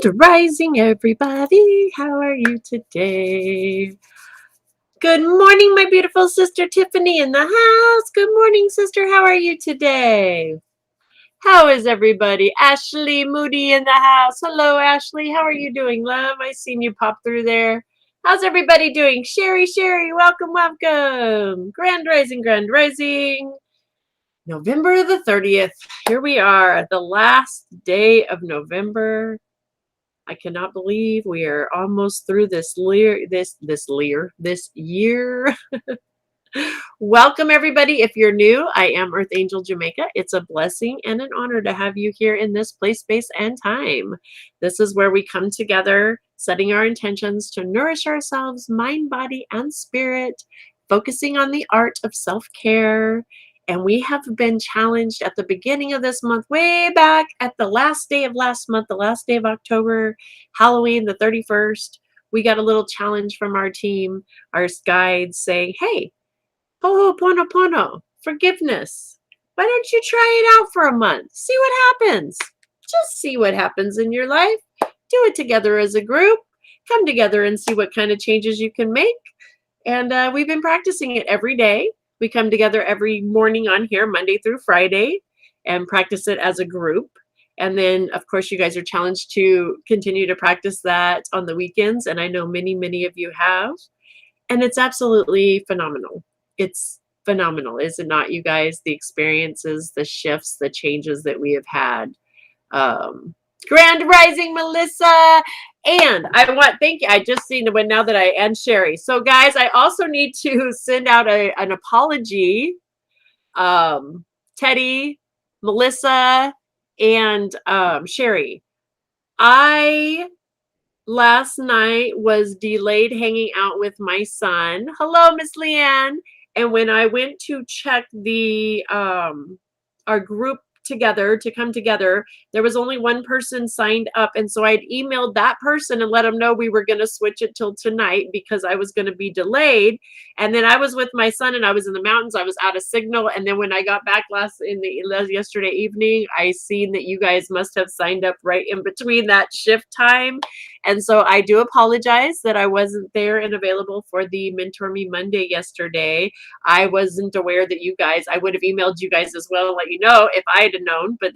Grand Rising, everybody. How are you today? Good morning, my beautiful sister Tiffany in the house. Good morning, sister. How are you today? How is everybody? Ashley Moody in the house. Hello, Ashley. How are you doing, love? I seen you pop through there. How's everybody doing? Sherry, welcome, welcome. Grand Rising, Grand Rising. November the 30th. Here we are, the last day of November. I cannot believe we are almost through this year. Welcome everybody. If you're new, I am Earth Angel Jamaica. It's a blessing and an honor to have you here in this place, space, and time. This is where we come together, setting our intentions to nourish ourselves, mind, body, and spirit, focusing on the art of self-care. And we have been challenged at the beginning of this month, way back at the last day of last month, the last day of October, Halloween, the 31st. We got a little challenge from our team, our guides saying, hey, Pono Pono Pono, forgiveness. Why don't you try it out for a month? See what happens. Just see what happens in your life. Do it together as a group. Come together and see what kind of changes you can make. And we've been practicing it every day. We come together every morning on here, Monday through Friday, and practice it as a group. And then, of course, you guys are challenged to continue to practice that on the weekends. And I know many, many of you have. And it's absolutely phenomenal. It's phenomenal, is it not, you guys? The experiences, the shifts, the changes that we have had. Grand Rising, Melissa. And I want, thank you. I just seen the one now that and Sherry. So guys, I also need to send out an apology. Teddy, Melissa, and Sherry. Last night was delayed hanging out with my son. Hello, Miss Leanne. And when I went to check the our group together to come together, there was only one person signed up, and so I'd emailed that person and let them know we were going to switch it till tonight because I was going to be delayed. And then I was with my son and I was in the mountains. I was out of signal, and then when I got back yesterday evening, I seen that you guys must have signed up right in between that shift time. And so I do apologize that I wasn't there and available for the Mentor Me Monday yesterday. I wasn't aware that I would have emailed you guys as well, let you know if I had known, but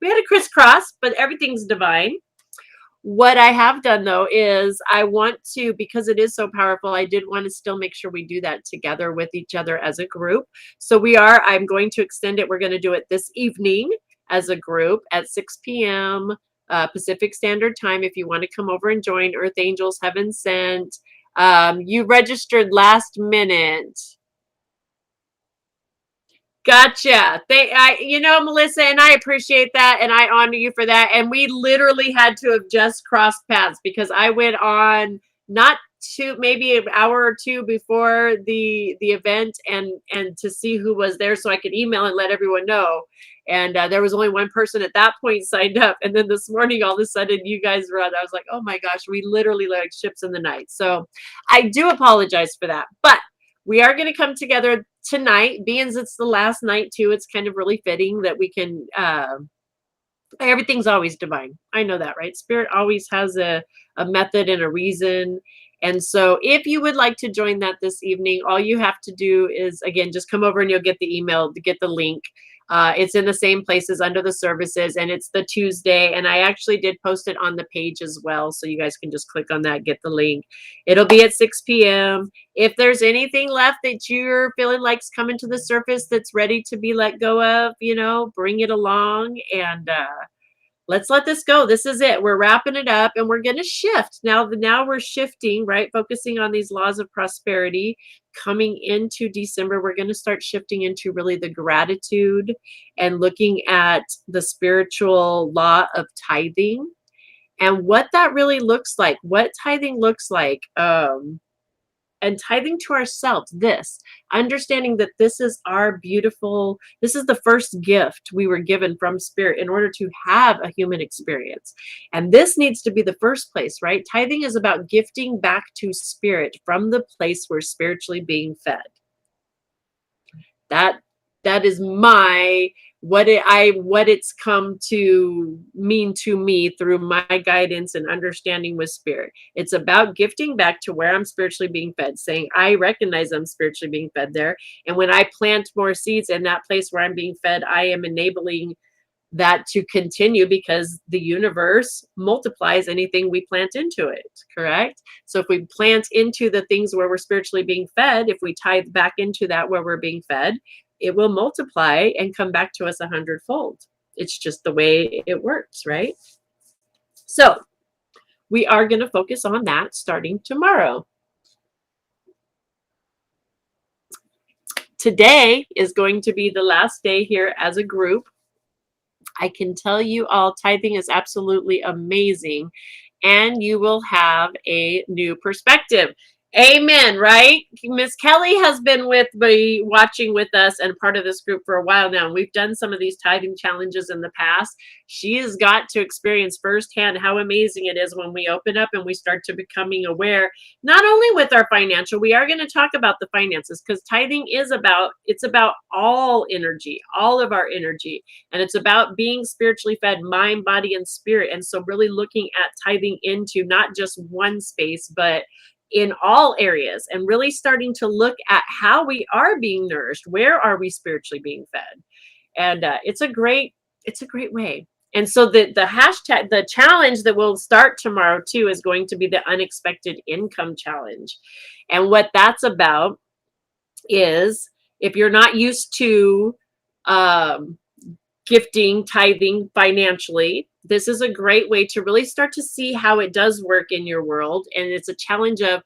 we had a crisscross, but everything's divine. What I have done though is I want to, because it is so powerful, I did want to still make sure we do that together with each other as a group. So I'm going to extend it. We're going to do it this evening as a group at 6 p.m. Pacific Standard Time. If you want to come over and join Earth Angels Heaven Sent. You registered last minute. Gotcha. Melissa, and I appreciate that, and I honor you for that. And we literally had to have just crossed paths because I went on maybe an hour or two before the event, and to see who was there so I could email and let everyone know. And there was only one person at that point signed up. And then this morning, all of a sudden, you guys were on. I was like, oh my gosh, we literally like ships in the night. So I do apologize for that, but we are going to come together tonight, being it's the last night too. It's kind of really fitting that we can, everything's always divine. I know that, right? Spirit always has a method and a reason. And so if you would like to join that this evening, all you have to do is, again, just come over and you'll get the email to get the link. It's in the same places under the services, and it's the Tuesday. And I actually did post it on the page as well. So you guys can just click on that, get the link. It'll be at 6 p.m. If there's anything left that you're feeling like's coming to the surface that's ready to be let go of, bring it along, and let's let this go. This is it. We're wrapping it up, and we're going to shift. Now we're shifting, right? Focusing on these laws of prosperity. Coming into December, we're going to start shifting into really the gratitude and looking at the spiritual law of tithing and what that really looks like, what tithing looks like. And tithing to ourselves, understanding that this is the first gift we were given from Spirit in order to have a human experience. And this needs to be the first place, right? Tithing is about gifting back to Spirit from the place we're spiritually being fed. That That is what it's come to mean to me through my guidance and understanding with spirit. It's about gifting back to where I'm spiritually being fed, saying I recognize I'm spiritually being fed there. And when I plant more seeds in that place where I'm being fed, I am enabling that to continue, because the universe multiplies anything we plant into it, correct? So if we plant into the things where we're spiritually being fed, if we tithe back into that where we're being fed, it will multiply and come back to us 100-fold. It's just the way it works, right? So we are going to focus on that starting tomorrow. Today is going to be the last day here as a group. I can tell you all, tithing is absolutely amazing, and you will have a new perspective. Amen, right? Miss Kelly has been with me, watching with us and part of this group for a while now. We've done some of these tithing challenges in the past. She has got to experience firsthand how amazing it is when we open up and we start to becoming aware, not only with our financial, we are going to talk about the finances, because tithing is it's about all energy, all of our energy. And it's about being spiritually fed, mind, body, and spirit. And so really looking at tithing into not just one space, but in all areas, and really starting to look at how we are being nourished. Where are we spiritually being fed? And it's a great way. And so the hashtag, the challenge that will start tomorrow too, is going to be the unexpected income challenge. And what that's about is, if you're not used to gifting, tithing financially, this is a great way to really start to see how it does work in your world. And it's a challenge of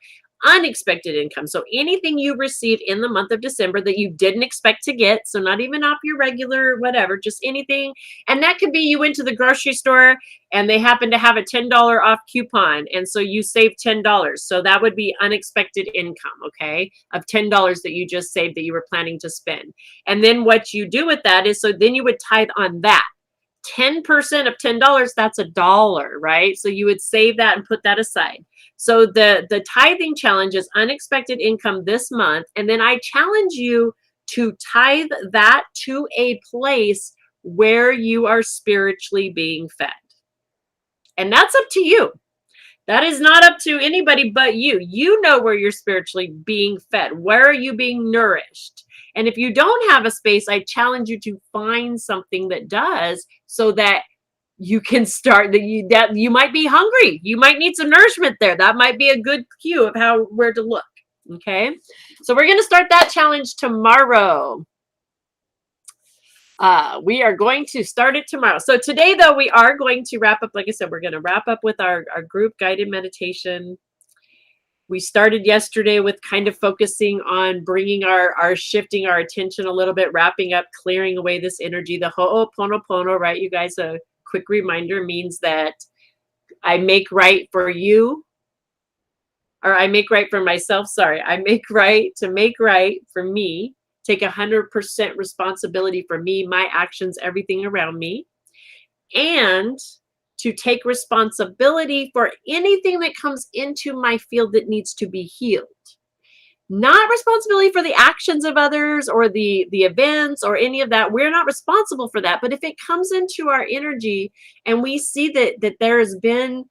unexpected income. So anything you receive in the month of December that you didn't expect to get, so not even off your regular whatever, just anything. And that could be you went to the grocery store and they happen to have a $10 off coupon, and so you saved $10. So that would be unexpected income, okay, of $10 that you just saved that you were planning to spend. And then what you do with that is, so then you would tithe on that. 10% of $10, that's $1, right? So you would save that and put that aside. So the tithing challenge is unexpected income this month. And then I challenge you to tithe that to a place where you are spiritually being fed. And that's up to you. That is not up to anybody but you. You know where you're spiritually being fed. Where are you being nourished? And if you don't have a space, I challenge you to find something that does, so that you can start, that you might be hungry. You might need some nourishment there. That might be a good cue of where to look. Okay. So we're going to start that challenge tomorrow. We are going to start it tomorrow. So today, though, we are going to wrap up. Like I said, we're going to wrap up with our group guided meditation. We started yesterday with kind of focusing on bringing shifting our attention a little bit, wrapping up, clearing away this energy. The Ho'oponopono, right? You guys, a quick reminder, means that I make right for you, or I make right for myself. Sorry, I make right for me. Take 100% responsibility for me, my actions, everything around me, and to take responsibility for anything that comes into my field that needs to be healed. Not responsibility for the actions of others or the events or any of that. We're not responsible for that. But if it comes into our energy and we see that there has been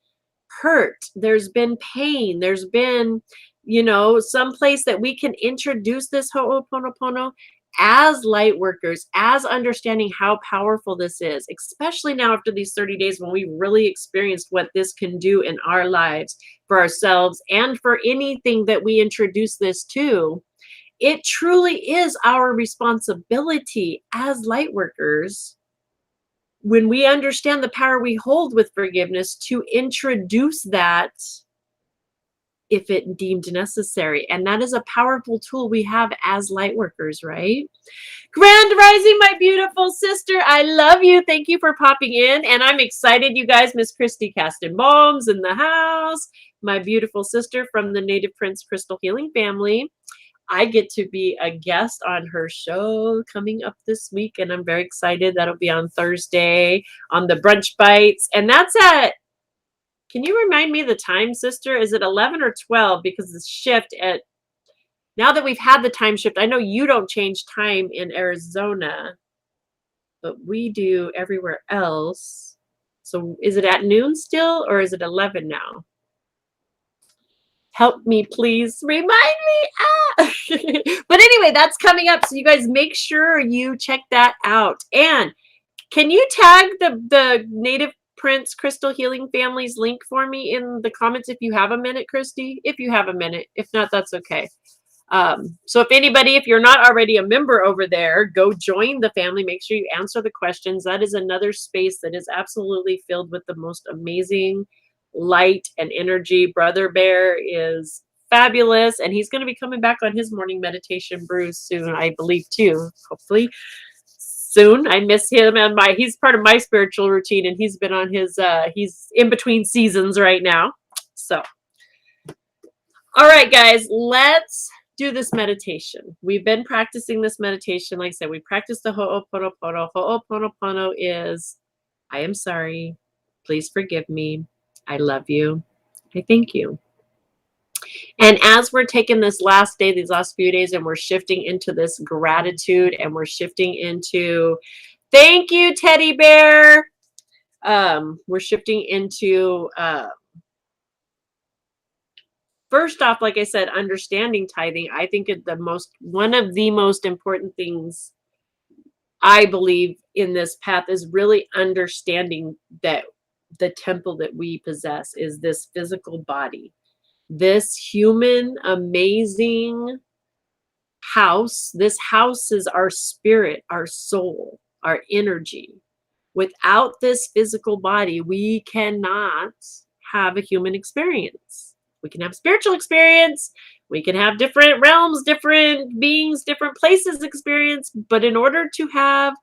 hurt, there's been pain, there's been, some place that we can introduce this Ho'oponopono as light workers, as understanding how powerful this is, especially now after these 30 days when we really experienced what this can do in our lives, for ourselves, and for anything that we introduce this to. It truly is our responsibility as light workers, when we understand the power we hold with forgiveness, to introduce that if it deemed necessary. And that is a powerful tool we have as light workers, right? Grand Rising, my beautiful sister. I love you. Thank you for popping in. And I'm excited, you guys. Miss Christy Caston-Bohm's in the house. My beautiful sister from the Native Prince Crystal Healing family. I get to be a guest on her show coming up this week, and I'm very excited. That'll be on Thursday on the Brunch Bites. And that's can you remind me the time, sister? Is it 11 or 12? Because the shift at Now that we've had the time shift, I know you don't change time in Arizona, but we do everywhere else. So is it at noon still, or is it 11 now? Help me, please. Remind me. Ah! But anyway, that's coming up. So you guys make sure you check that out. And can you tag the Native Prince Crystal Healing Families link for me in the comments if you have a minute, Christy? If you have a minute. If not, that's okay. So if you're not already a member over there, go join the family. Make sure you answer the questions. That is another space that is absolutely filled with the most amazing light and energy. Brother Bear is fabulous, and he's going to be coming back on his morning meditation brews soon, I believe, too. Hopefully soon. I miss him, and he's part of my spiritual routine, and he's been on his he's in between seasons right now. So all right, guys, let's do this meditation. We've been practicing this meditation. Like I said, we practiced the Ho'oponopono. Ho'oponopono is, I am sorry. Please forgive me. I love you. I thank you. And as we're taking this last day, these last few days, and we're shifting into this gratitude, and we're shifting into, thank you, teddy bear. We're shifting into, first off, like I said, understanding tithing. I think one of the most important things I believe in this path is really understanding that the temple that we possess is this physical body, this human, amazing house. This house is our spirit, our soul, our energy. Without this physical body, we cannot have a human experience. We can have spiritual experience. We can have different realms, different beings, different places experience. But in order to have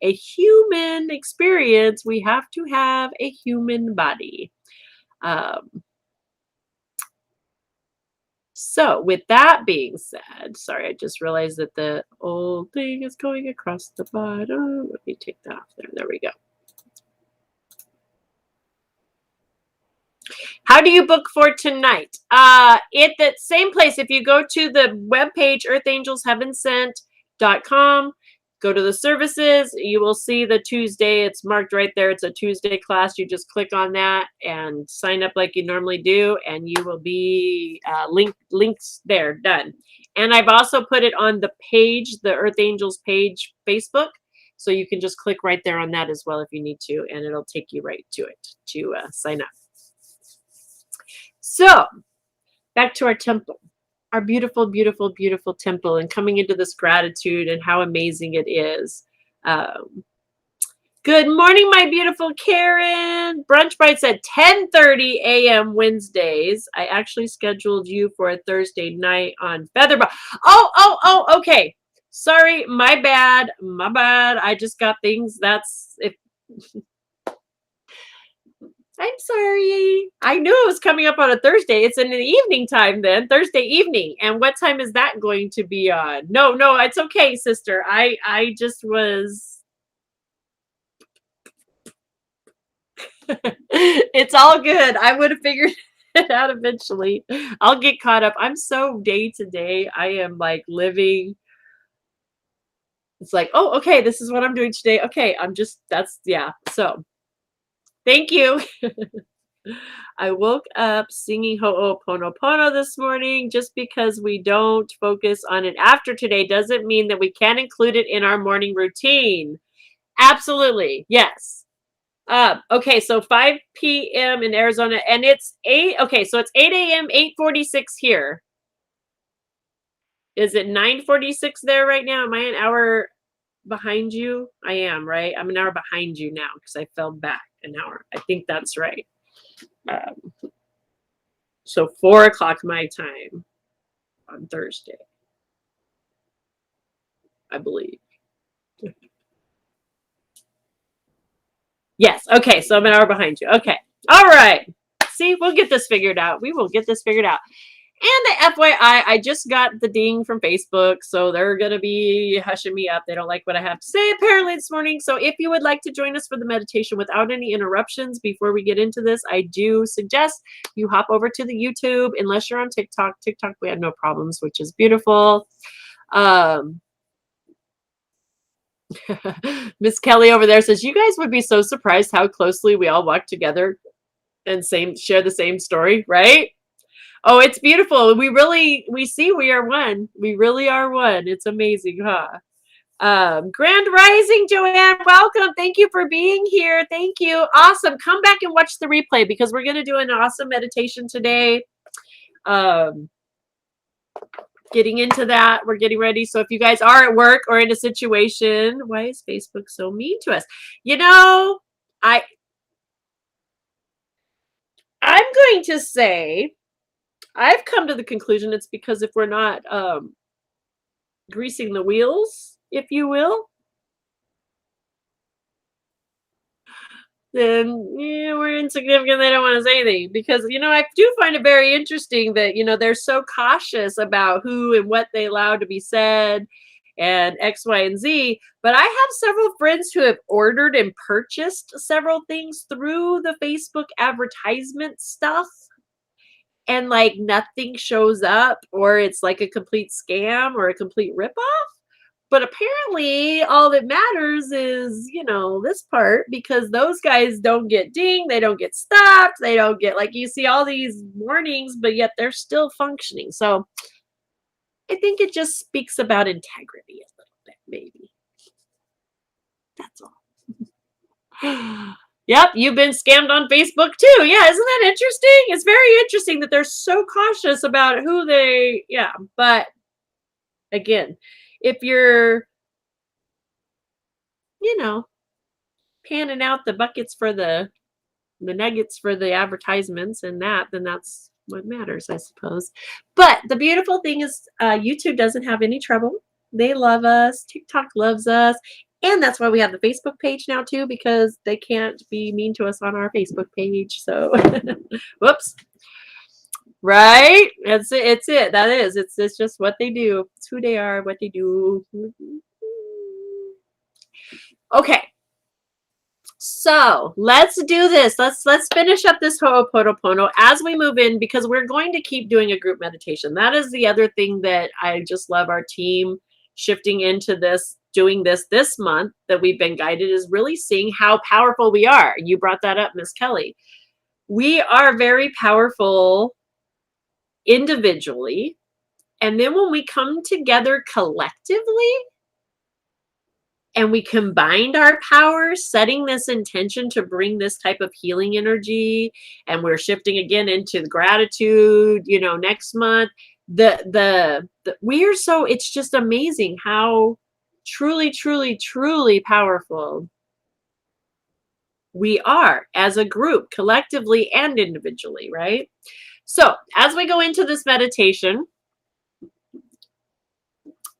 a human experience, we have to have a human body. So with that being said, sorry, I just realized that the old thing is going across the bottom. Let me take that off there. There we go. How do you book for tonight? At that same place. If you go to the webpage, earthangelsheavensent.com, go to the services, you will see the Tuesday. It's marked right there. It's a Tuesday class. You just click on that and sign up like you normally do, and you will be links there. Done. And I've also put it on the page, the Earth Angels page, Facebook. So you can just click right there on that as well if you need to, and it'll take you right to it to sign up. So back to our temple, our beautiful, beautiful, beautiful temple, and coming into this gratitude and how amazing it is. Good morning, my beautiful Karen. Brunch Bites at 10:30 a.m. Wednesdays. I actually scheduled you for a Thursday night on Featherbox. Oh, okay. Sorry, my bad. I just got things. I'm sorry. I knew it was coming up on a Thursday. It's in the evening time then, Thursday evening. And what time is that going to be on? No, it's okay, sister. I just was. It's all good. I would have figured it out eventually. I'll get caught up. I'm so day to day. I am like living. It's like, oh, okay, this is what I'm doing today. Okay, yeah. So thank you. I woke up singing Ho'opono Pono this morning. Just because we don't focus on it after today doesn't mean that we can't include it in our morning routine. Absolutely. Yes. Okay, so 5 p.m. in Arizona, and it's 8. Okay, so it's 8 a.m., 8:46 here. Is it 9:46 there right now? Am I an hour behind you? I am, right? I'm an hour behind you now because I fell back an hour. I think that's right. So 4 o'clock my time on Thursday, I believe. Yes. Okay. So I'm an hour behind you. Okay. All right. See, we'll get this figured out. We will get this figured out. And the FYI, I just got the ding from Facebook, so they're going to be hushing me up. They don't like what I have to say apparently this morning. So if you would like to join us for the meditation without any interruptions before we get into this, I do suggest you hop over to the YouTube, unless you're on TikTok. TikTok, we have no problems, which is beautiful. Miss Kelly over there says, you guys would be so surprised how closely we all walk together and share the same story, right? Oh, it's beautiful. We see we are one. We really are one. It's amazing, huh? Grand Rising, Joanne. Welcome. Thank you for being here. Thank you. Awesome. Come back and watch the replay because we're going to do an awesome meditation today. Getting into that. We're getting ready. So if you guys are at work or in a situation, why is Facebook so mean to us? You know, I'm going to say, I've come to the conclusion it's because if we're not greasing the wheels, if you will, then we're insignificant. They don't want to say anything because, I do find it very interesting that, they're so cautious about who and what they allow to be said and X, Y, and Z. But I have several friends who have ordered and purchased several things through the Facebook advertisement stuff. And like nothing shows up, or it's like a complete scam or a complete ripoff. But apparently all that matters is, this part, because those guys don't get dinged, they don't get stopped, they don't get, like, you see all these warnings, but yet they're still functioning. So I think it just speaks about integrity a little bit, maybe. That's all. Yep, you've been scammed on Facebook too. Yeah, isn't that interesting? It's very interesting that they're so cautious about who but again, if you're, panning out the buckets for the nuggets for the advertisements and then that's what matters, I suppose. But the beautiful thing is YouTube doesn't have any trouble. They love us. TikTok loves us. And that's why we have the Facebook page now too, because they can't be mean to us on our Facebook page. So whoops. Right? It's it. That is. It's just what they do. It's who they are, what they do. Okay. So let's do this. Let's finish up this Ho'oponopono as we move in, because we're going to keep doing a group meditation. That is the other thing that I just love our team shifting into this, doing this month that we've been guided, is really seeing how powerful we are. You brought that up, Miss Kelly. We are very powerful individually. And then when we come together collectively, and we combined our powers, setting this intention to bring this type of healing energy, and we're shifting again into the gratitude, next month. We are so, it's just amazing how truly, truly, truly powerful we are as a group, collectively and individually, right? So as we go into this meditation,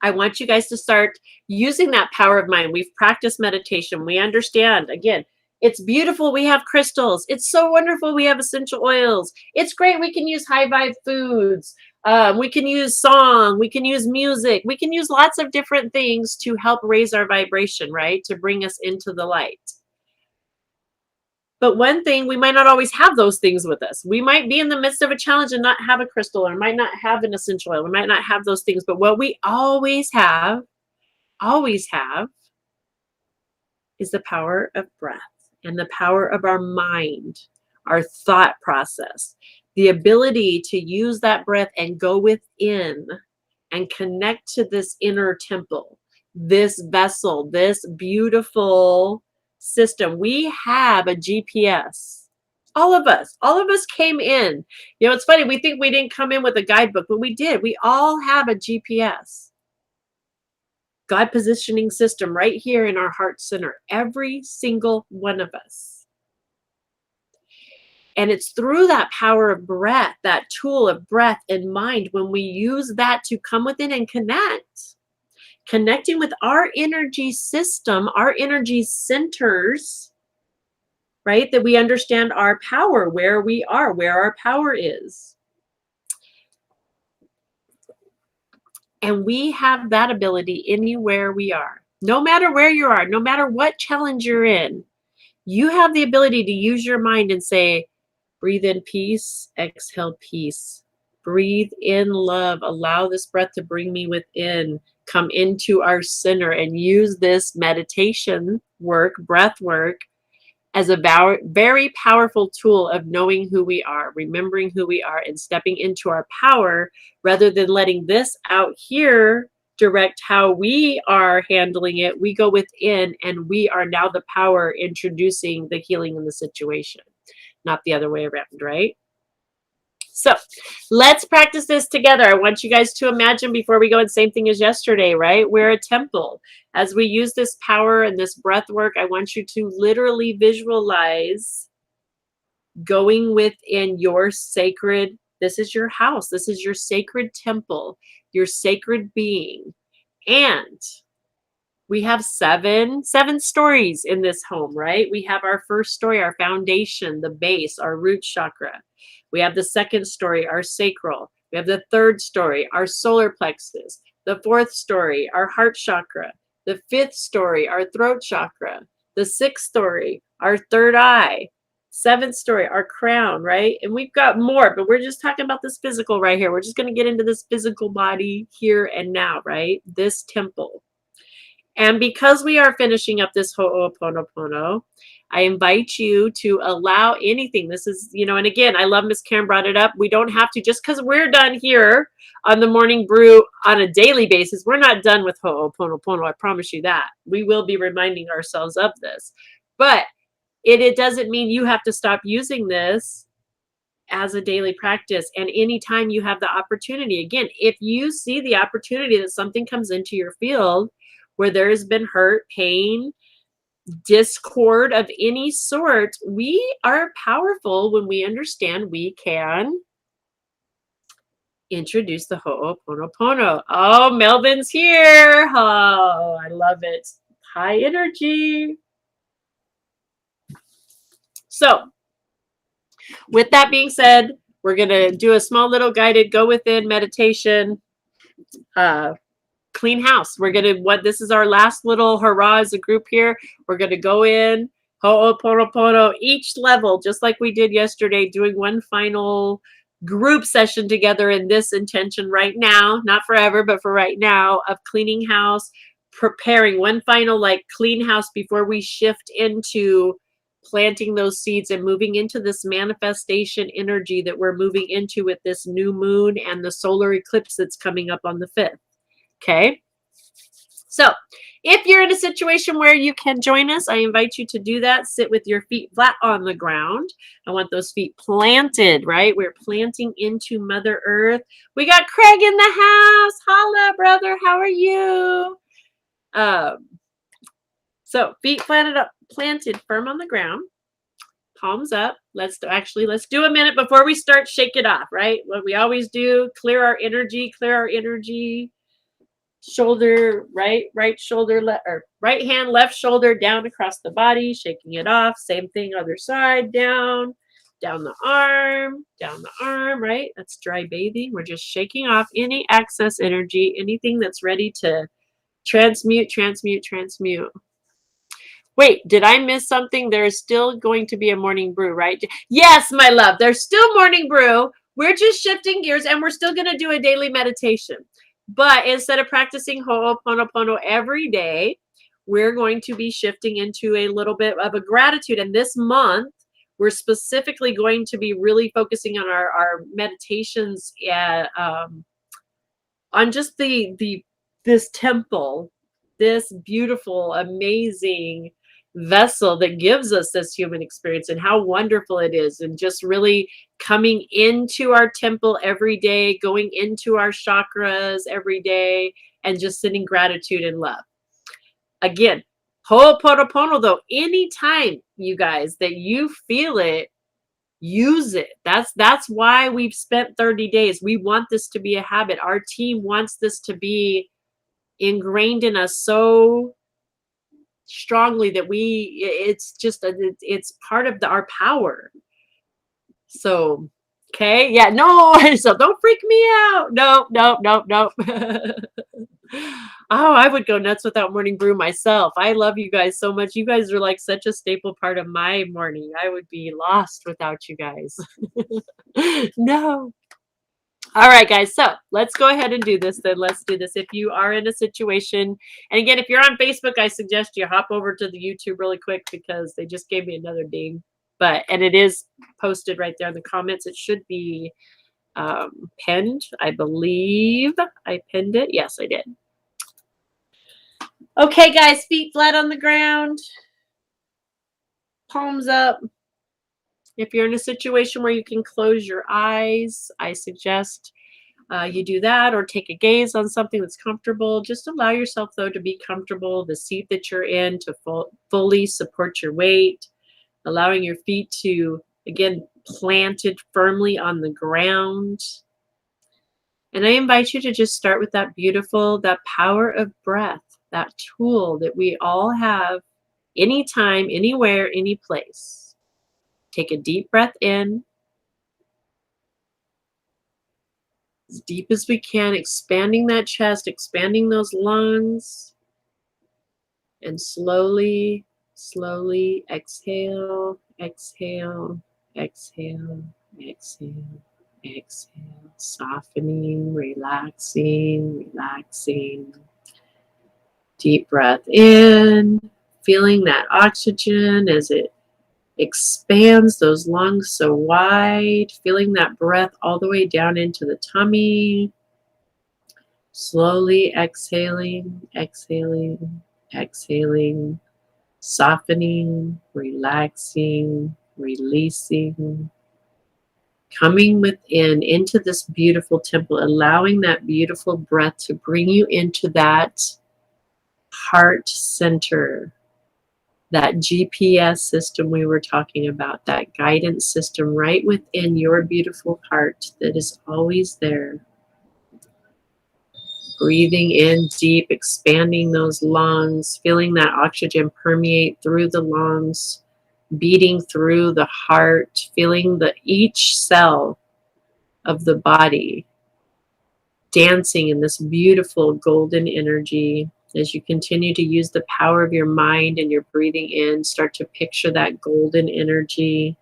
I want you guys to start using that power of mind. We've practiced meditation. We understand. Again, it's beautiful. We have crystals. It's so wonderful. We have essential oils. It's great. We can use high vibe foods. We can use song. We can use music. We can use lots of different things to help raise our vibration, right? To bring us into the light. But one thing, we might not always have those things with us. We might be in the midst of a challenge and not have a crystal, or might not have an essential oil. We might not have those things. But what we always have, is the power of breath and the power of our mind, our thought process, the ability to use that breath and go within and connect to this inner temple, this vessel, this beautiful system. We have a GPS. All of us came in. It's funny. We think we didn't come in with a guidebook, but we did. We all have a GPS. God positioning system right here in our heart center. Every single one of us. And it's through that power of breath, that tool of breath and mind, when we use that to come within and connecting with our energy system, our energy centers, right? That we understand our power, where we are, where our power is. And we have that ability anywhere we are. No matter where you are, no matter what challenge you're in, you have the ability to use your mind and say, breathe in peace, exhale peace. Breathe in love. Allow this breath to bring me within. Come into our center and use this meditation work, breath work, as a very powerful tool of knowing who we are, remembering who we are, and stepping into our power rather than letting this out here direct how we are handling it. We go within and we are now the power introducing the healing in the situation, not the other way around, right? So let's practice this together. I want you guys to imagine before we go, and same thing as yesterday, right? We're a temple. As we use this power and this breath work, I want you to literally visualize going within your sacred, this is your house, this is your sacred temple, your sacred being. And we have seven stories in this home, right? We have our first story, our foundation, the base, our root chakra. We have the second story, our sacral. We have the third story, our solar plexus. The fourth story, our heart chakra. The fifth story, our throat chakra. The sixth story, our third eye. Seventh story, our crown, right? And we've got more, but we're just talking about this physical right here. We're just going to get into this physical body here and now, right? This temple. And because we are finishing up this Ho'oponopono, I invite you to allow anything. This is, and again, I love Miss Karen brought it up. We don't have to, just because we're done here on the morning brew on a daily basis, we're not done with Ho'oponopono. I promise you that. We will be reminding ourselves of this. But it doesn't mean you have to stop using this as a daily practice. And anytime you have the opportunity, again, if you see the opportunity that something comes into your field where there has been hurt, pain, discord of any sort, we are powerful when we understand we can introduce the Ho'oponopono. Oh, Melvin's here. Oh, I love it. High energy. So, with that being said, we're going to do a small little guided go within meditation. Clean house. We're going to, this is our last little hurrah as a group here. We're going to go in, Ho'oponopono, each level, just like we did yesterday, doing one final group session together in this intention right now, not forever, but for right now, of cleaning house, preparing one final like clean house before we shift into planting those seeds and moving into this manifestation energy that we're moving into with this new moon and the solar eclipse that's coming up on the 5th. Okay. So if you're in a situation where you can join us, I invite you to do that. Sit with your feet flat on the ground. I want those feet planted, right? We're planting into Mother Earth. We got Craig in the house. Holla, brother. How are you? So feet planted firm on the ground. Palms up. Let's do a minute before we start. Shake it off, right? What we always do, clear our energy. Shoulder, right shoulder, or right hand, left shoulder down across the body, shaking it off. Same thing, other side, down the arm, right? That's dry bathing. We're just shaking off any excess energy, anything that's ready to transmute. Wait, did I miss something? There's still going to be a morning brew, right? Yes, my love, there's still morning brew. We're just shifting gears and we're still going to do a daily meditation. But instead of practicing Ho'oponopono every day, we're going to be shifting into a little bit of a gratitude. And this month, we're specifically going to be really focusing on our meditations on just this temple, this beautiful, amazing vessel that gives us this human experience and how wonderful it is, and just really coming into our temple every day, going into our chakras every day, and just sending gratitude and love. Again, Ho'oponopono, though, anytime, you guys, that you feel it, use it. That's why we've spent 30 days. We want this to be a habit. Our team wants this to be ingrained in us so strongly that it's part of our power. So Okay, yeah, no, so don't freak me out. No, no, no, no. Oh, I would go nuts without morning brew myself. I love you guys so much. You guys are like such a staple part of my morning. I would be lost without you guys. No. All right, guys. So let's go ahead and do this. Then let's do this. If you are in a situation, and again, if you're on Facebook, I suggest you hop over to the YouTube really quick because they just gave me another ding. And it is posted right there in the comments. It should be pinned, I believe. I pinned it. Yes, I did. Okay, guys, feet flat on the ground, palms up. If you're in a situation where you can close your eyes, I suggest you do that, or take a gaze on something that's comfortable. Just allow yourself, though, to be comfortable. The seat that you're in to fully support your weight, allowing your feet to, again, planted firmly on the ground. And I invite you to just start with that power of breath, that tool that we all have anytime, anywhere, any place. Take a deep breath in, as deep as we can, expanding that chest, expanding those lungs, and slowly, slowly exhale, exhale, exhale, exhale, exhale, softening, relaxing, relaxing. Deep breath in, feeling that oxygen as it expands those lungs so wide, feeling that breath all the way down into the tummy. Slowly exhaling, exhaling, exhaling, softening, relaxing, releasing, coming within into this beautiful temple, allowing that beautiful breath to bring you into that heart center, that GPS system we were talking about, that guidance system right within your beautiful heart that is always there. Breathing in deep, expanding those lungs, feeling that oxygen permeate through the lungs, beating through the heart, feeling each cell of the body dancing in this beautiful golden energy. As you continue to use the power of your mind and your breathing in, start to picture that golden energy,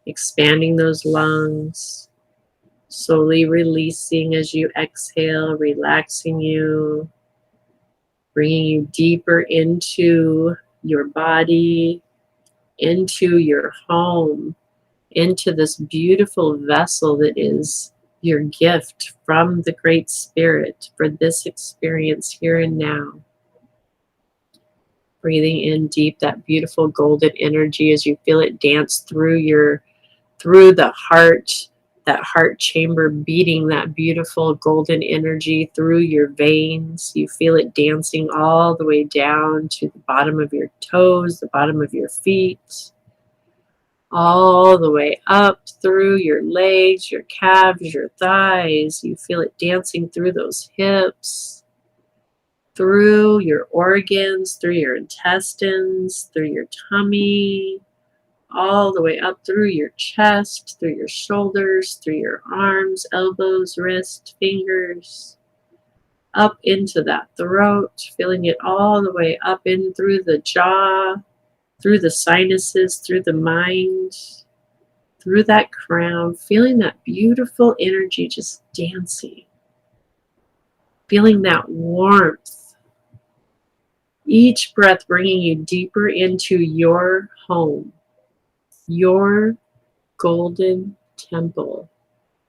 expanding those lungs, slowly releasing as you exhale, relaxing you, bringing you deeper into your body, into your home, into this beautiful vessel that is your gift from the Great Spirit for this experience here and now. Breathing in deep that beautiful golden energy as you feel it dance through the heart, that heart chamber, beating that beautiful golden energy through your veins. You feel it dancing all the way down to the bottom of your toes, the bottom of your feet, all the way up through your legs, your calves, your thighs. You feel it dancing through those hips, through your organs, through your intestines, through your tummy, all the way up through your chest, through your shoulders, through your arms, elbows, wrists, fingers, up into that throat, feeling it all the way up in through the jaw, through the sinuses, through the mind, through that crown, feeling that beautiful energy just dancing, feeling that warmth. Each breath bringing you deeper into your home, your golden temple,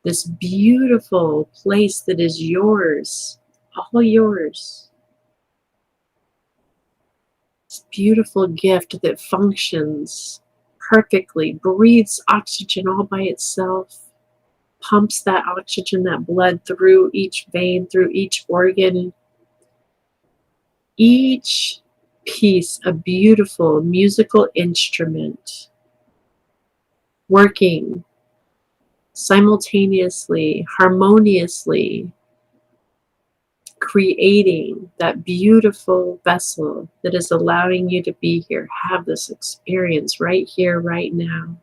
this beautiful place that is yours, all yours. This beautiful gift that functions perfectly, breathes oxygen all by itself, pumps that oxygen, that blood through each vein, through each organ, each piece a beautiful musical instrument working simultaneously, harmoniously, creating that beautiful vessel that is allowing you to be here, have this experience right here, right now.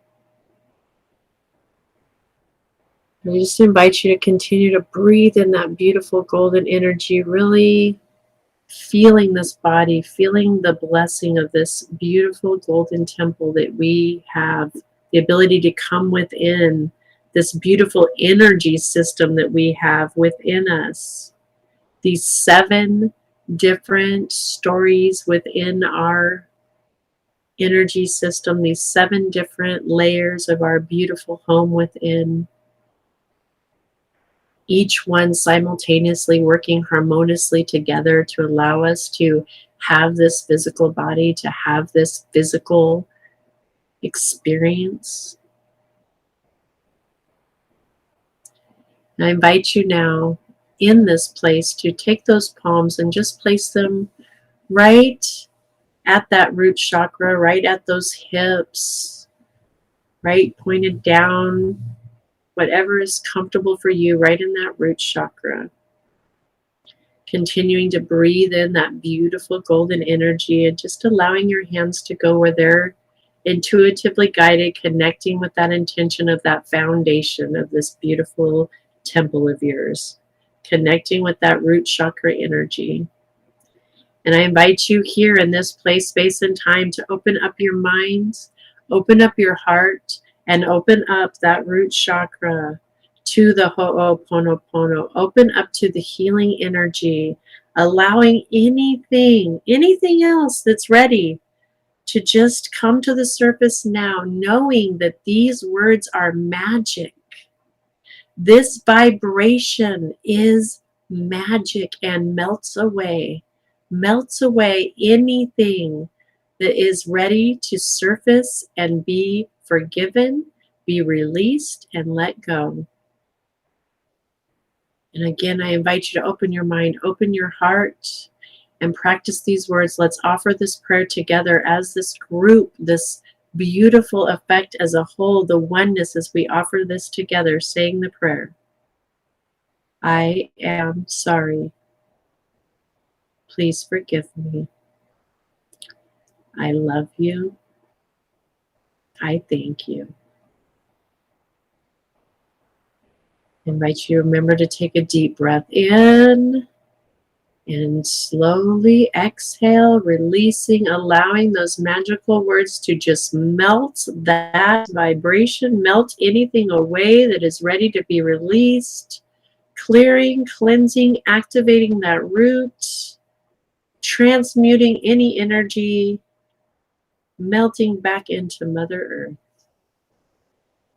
I just invite you to continue to breathe in that beautiful golden energy, really feeling this body, feeling the blessing of this beautiful golden temple that we have the ability to come within, this beautiful energy system that we have within us. These 7 different stories within our energy system, these 7 different layers of our beautiful home within, each one simultaneously working harmoniously together to allow us to have this physical body, to have this physical experience. And I invite you now in this place to take those palms and just place them right at that root chakra, right at those hips, right pointed down, whatever is comfortable for you, right in that root chakra. Continuing to breathe in that beautiful golden energy and just allowing your hands to go where they're intuitively guided, connecting with that intention of that foundation of this beautiful temple of yours, connecting with that root chakra energy. And I invite you here in this place, space, and time to open up your minds, open up your heart, and open up that root chakra to the Ho'oponopono. Open up to the healing energy, allowing anything else that's ready to just come to the surface now, knowing that these words are magic. This vibration is magic and melts away anything that is ready to surface and be forgiven, be released, and let go. And again, I invite you to open your mind, open your heart, and practice these words. Let's offer this prayer together as this group, this beautiful effect as a whole, the oneness as we offer this together, saying the prayer. I am sorry. Please forgive me. I love you. I thank you. I invite you to remember to take a deep breath in and slowly exhale, releasing, allowing those magical words to just melt that vibration, melt anything away that is ready to be released, clearing, cleansing, activating that root, transmuting any energy, melting back into Mother Earth.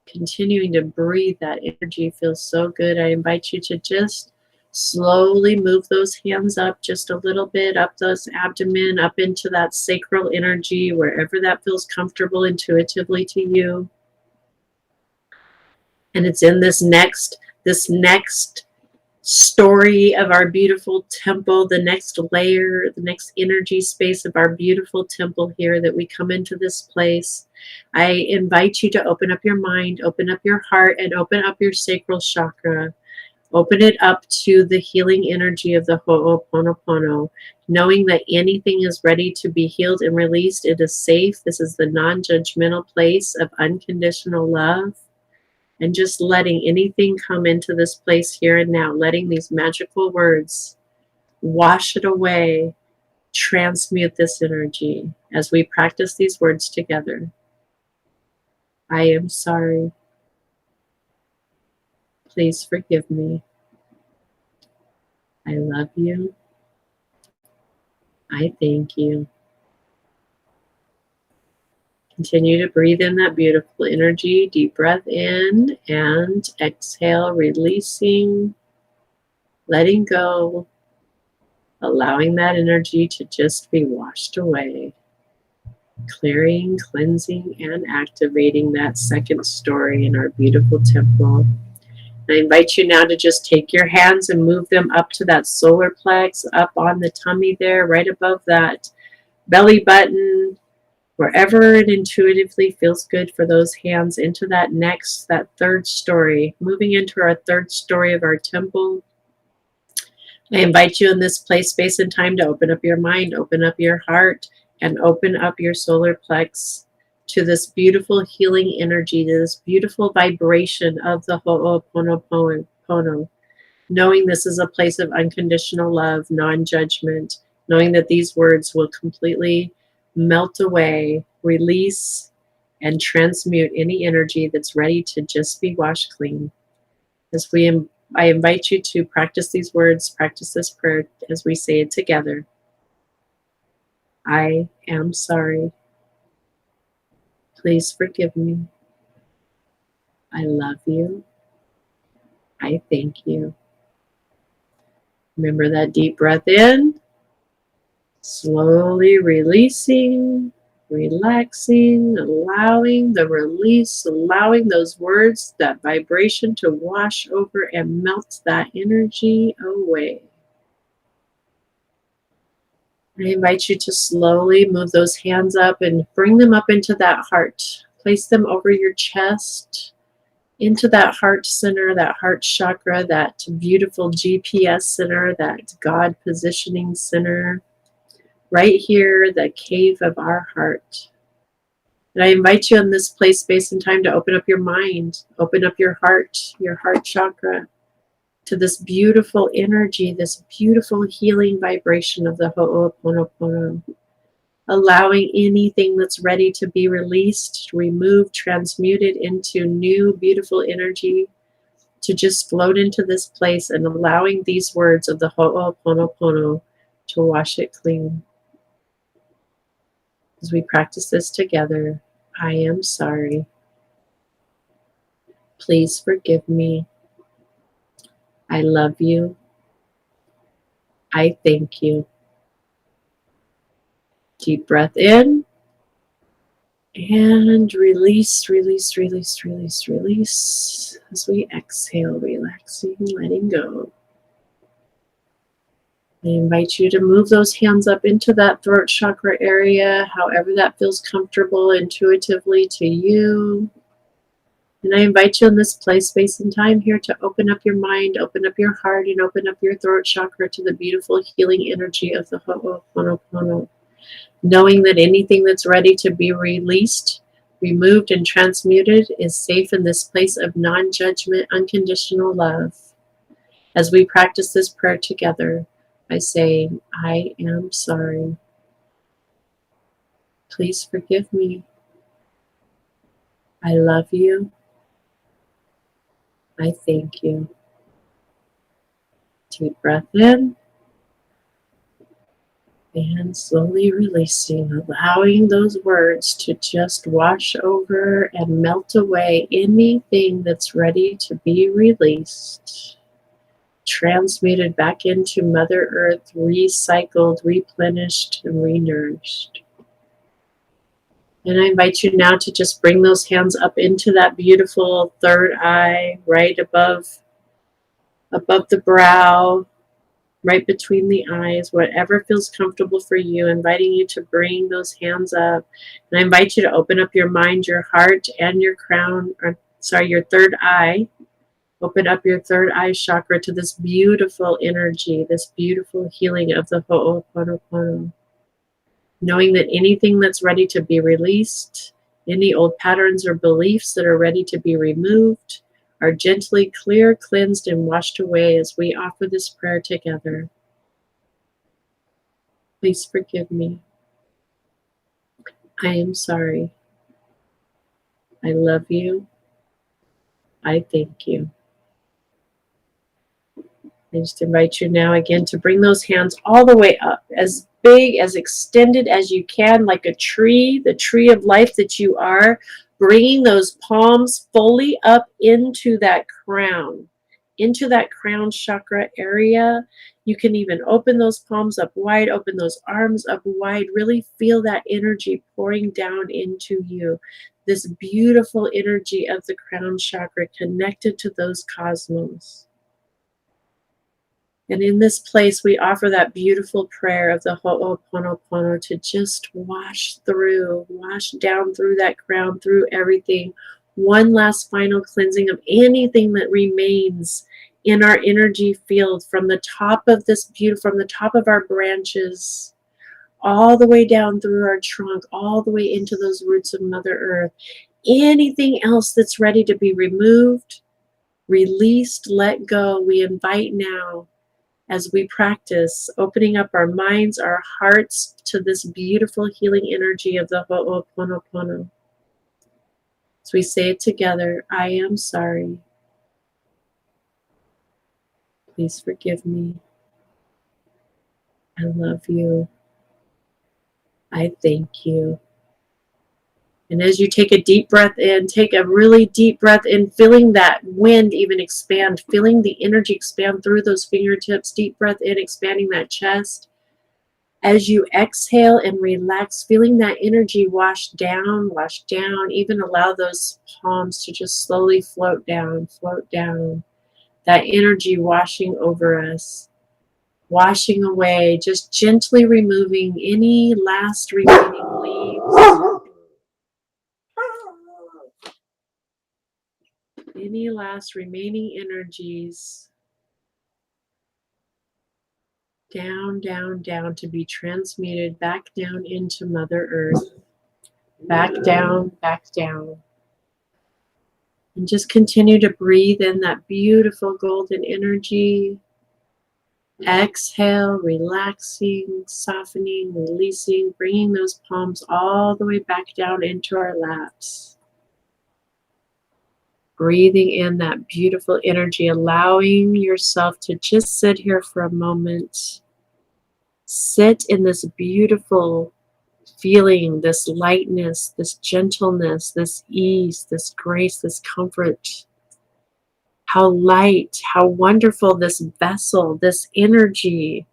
Continuing to breathe that energy feels so good. I invite you to just slowly move those hands up just a little bit, up those abdomen, up into that sacral energy, wherever that feels comfortable intuitively to you. And it's in this next story of our beautiful temple, the next layer, the next energy space of our beautiful temple here that we come into this place. I invite you to open up your mind, open up your heart, and open up your sacral chakra. Open it up to the healing energy of the Ho'oponopono, knowing that anything is ready to be healed and released. It is safe. This is the non-judgmental place of unconditional love. And just letting anything come into this place here and now, letting these magical words wash it away, transmute this energy as we practice these words together. I am sorry. Please forgive me. I love you. I thank you. Continue to breathe in that beautiful energy. Deep breath in and exhale, releasing, letting go, allowing that energy to just be washed away. Clearing, cleansing, and activating that second story in our beautiful temple. I invite you now to just take your hands and move them up to that solar plex, up on the tummy there, right above that belly button, wherever it intuitively feels good for those hands, into that third story, moving into our third story of our temple. I invite you in this place, space, and time to open up your mind, open up your heart, and open up your solar plex to this beautiful healing energy, to this beautiful vibration of the Ho'oponopono, knowing this is a place of unconditional love, non-judgment, knowing that these words will completely melt away, release, and transmute any energy that's ready to just be washed clean. I invite you to practice these words, practice this prayer as we say it together. I am sorry. Please forgive me. I love you. I thank you. Remember that deep breath in, slowly releasing, relaxing, allowing the release, allowing those words, that vibration to wash over and melt that energy away. I invite you to slowly move those hands up and bring them up into that heart. Place them over your chest, into that heart center, that heart chakra, that beautiful GPS center, that God positioning center, right here, the cave of our heart. And I invite you in this place, space, and time to open up your mind, open up your heart chakra, to this beautiful energy, this beautiful healing vibration of the Ho'oponopono, allowing anything that's ready to be released, removed, transmuted into new, beautiful energy to just float into this place, and allowing these words of the Ho'oponopono to wash it clean. As we practice this together, I am sorry. Please forgive me. I love you. I thank you. Deep breath in and release, release, release, release, release. As we exhale, relaxing, letting go. I invite you to move those hands up into that throat chakra area, however that feels comfortable intuitively to you. And I invite you in this place, space, and time here to open up your mind, open up your heart, and open up your throat chakra to the beautiful healing energy of the Ho'oponopono. Knowing that anything that's ready to be released, removed, and transmuted is safe in this place of non-judgment, unconditional love. As we practice this prayer together by saying, I am sorry. Please forgive me. I love you. I thank you. Deep breath in. And slowly releasing, allowing those words to just wash over and melt away anything that's ready to be released, transmuted back into Mother Earth, recycled, replenished, and renourished. And I invite you now to just bring those hands up into that beautiful third eye, right above the brow, right between the eyes, whatever feels comfortable for you, inviting you to bring those hands up. And I invite you to open up your mind, your heart, and your your third eye. Open up your third eye chakra to this beautiful energy, this beautiful healing of the Ho'oponopono. Knowing that anything that's ready to be released, any old patterns or beliefs that are ready to be removed, are gently clear, cleansed, and washed away as we offer this prayer together. Please forgive me. I am sorry. I love you. I thank you. I just invite you now again to bring those hands all the way up, as big, as extended as you can, like a tree, the tree of life that you are, bringing those palms fully up into that crown chakra area. You can even open those palms up wide, open those arms up wide, really feel that energy pouring down into you. This beautiful energy of the crown chakra connected to those cosmos. And in this place, we offer that beautiful prayer of the Ho'oponopono to just wash down through that crown, through everything. One last final cleansing of anything that remains in our energy field from the top of our branches, all the way down through our trunk, all the way into those roots of Mother Earth. Anything else that's ready to be removed, released, let go, we invite now as we practice opening up our minds, our hearts to this beautiful healing energy of the Ho'oponopono. So we say it together. I am sorry. Please forgive me. I love you. I thank you. And as you take a deep breath in, take a really deep breath in, feeling that wind even expand, feeling the energy expand through those fingertips. Deep breath in, expanding that chest. As you exhale and relax, feeling that energy wash down, even allow those palms to just slowly float down, that energy washing over us, washing away, just gently removing any last remaining leaves, any last remaining energies, down, to be transmuted back down into Mother Earth, back down. And just continue to breathe in that beautiful golden energy. Exhale, relaxing, softening, releasing, bringing those palms all the way back down into our laps. Breathing in that beautiful energy, allowing yourself to just sit here for a moment. Sit in this beautiful feeling, this lightness, this gentleness, this ease, this grace, this comfort. How light, how wonderful this vessel, this energy,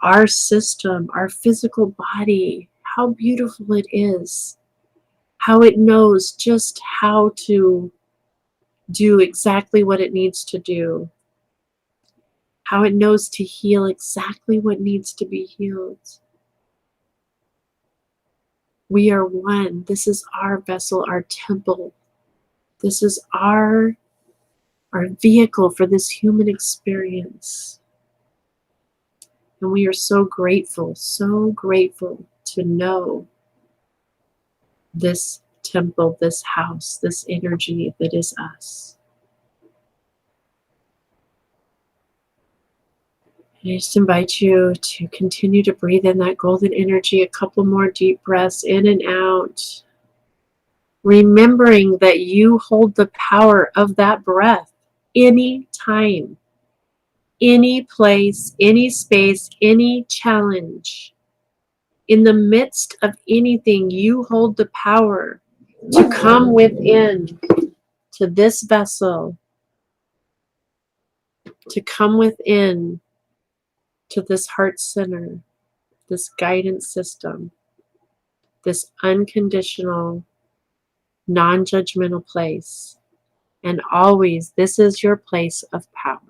our system, our physical body, how beautiful it is. How it knows just how to do exactly what it needs to do. How it knows to heal exactly what needs to be healed. We are one. This is our vessel, our temple. This is our vehicle for this human experience. And we are so grateful to know this temple, this house, this energy that is us. I just invite you to continue to breathe in that golden energy, a couple more deep breaths in and out. Remembering that you hold the power of that breath any time, any place, any space, any challenge. In the midst of anything, you hold the power to come within to this vessel, to come within to this heart center, this guidance system, this unconditional, non-judgmental place. And always, this is your place of power.